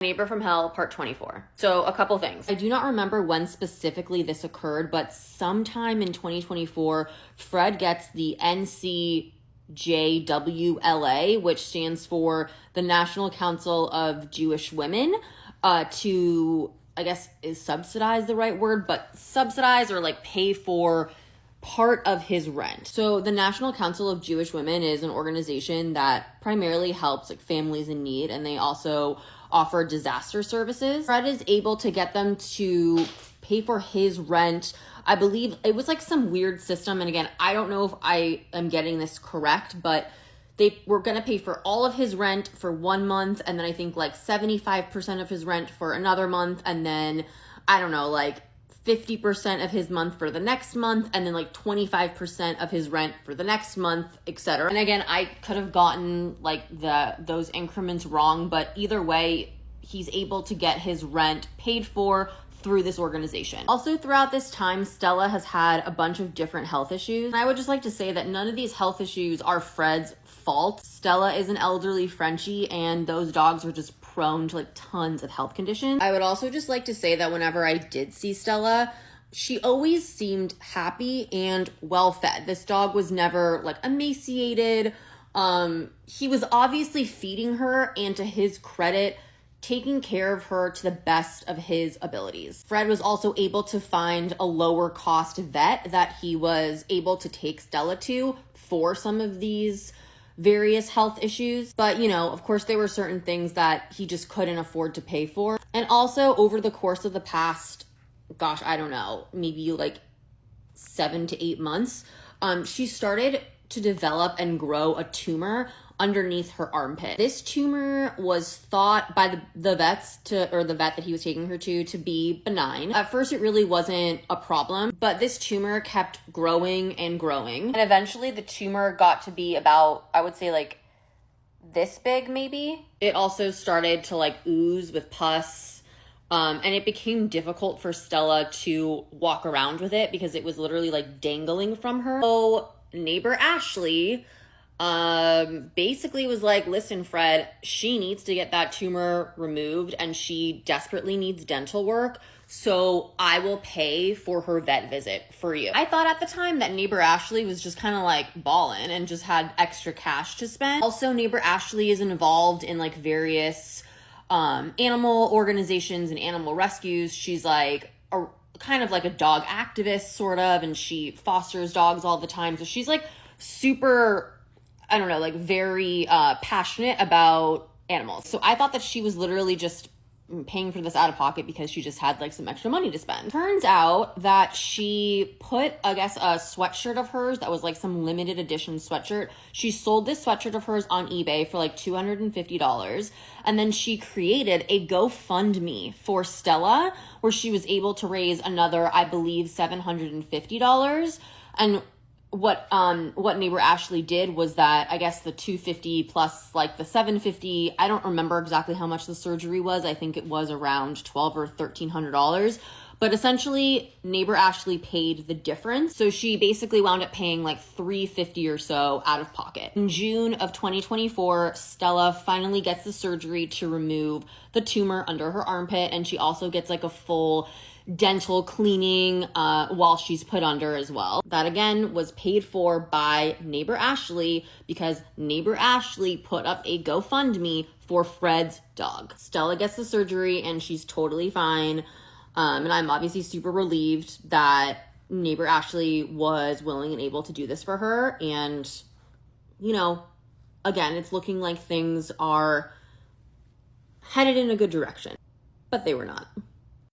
Neighbor from Hell, part 24. So a couple things. I do not remember when specifically this occurred, but sometime in 2024, Fred gets the NCJWLA, which stands for the National Council of Jewish Women, to, I guess, is subsidize the right word, but subsidize or like pay for part of his rent. So the National Council of Jewish Women is an organization that primarily helps like families in need, and they also offer disaster services. Fred is able to get them to pay for his rent. I believe it was like some weird system, and again, I don't know if I am getting this correct, but they were going to pay for all of his rent for 1 month, and then I think like 75% of his rent for another month, and then I don't know, like 50% of his month for the next month, and then like 25% of his rent for the next month, etc. And again, I could have gotten like those increments wrong, but either way, he's able to get his rent paid for through this organization. Also, throughout this time, Stella has had a bunch of different health issues. And I would just like to say that none of these health issues are Fred's fault. Stella is an elderly Frenchie, and those dogs are just prone to like tons of health conditions. I would also just like to say that whenever I did see Stella, she always seemed happy and well fed. This dog was never like emaciated. He was obviously feeding her, and to his credit, taking care of her to the best of his abilities. Fred was also able to find a lower cost vet that he was able to take Stella to for some of these various health issues. But, you know, of course, there were certain things that he just couldn't afford to pay for. And also, over the course of the past, gosh, I don't know, maybe like 7 to 8 months, she started to develop and grow a tumor underneath her armpit. This tumor was thought by the vets or the vet that he was taking her to be benign. At first, it really wasn't a problem, but this tumor kept growing and growing. And eventually the tumor got to be about, I would say like this big maybe. It also started to like ooze with pus. And it became difficult for Stella to walk around with it because it was literally like dangling from her. So neighbor Ashley basically was like, listen, Fred, she needs to get that tumor removed and she desperately needs dental work. So I will pay for her vet visit for you. I thought at the time that neighbor Ashley was just kind of like ballin' and just had extra cash to spend. Also, neighbor Ashley is involved in like various animal organizations and animal rescues. She's like a kind of like a dog activist sort of, and she fosters dogs all the time. So she's like super, I don't know, like very passionate about animals. So I thought that she was literally just paying for this out of pocket because she just had like some extra money to spend. Turns out that she put, I guess, a sweatshirt of hers that was like some limited edition sweatshirt. She sold this sweatshirt of hers on eBay for like $250. And then she created a GoFundMe for Stella where she was able to raise another, I believe, $750. And what neighbor Ashley did was that, I guess the $250 plus like the $750, I don't remember exactly how much the surgery was. I think it was around $1,200 or $1,300. But essentially, neighbor Ashley paid the difference. So she basically wound up paying like $350 or so out of pocket. In June of 2024, Stella finally gets the surgery to remove the tumor under her armpit, and she also gets like a full dental cleaning while she's put under as well. That again was paid for by neighbor Ashley because neighbor Ashley put up a GoFundMe for Fred's dog. Stella gets the surgery and she's totally fine. And I'm obviously super relieved that neighbor Ashley was willing and able to do this for her. And, you know, again, it's looking like things are headed in a good direction, but they were not.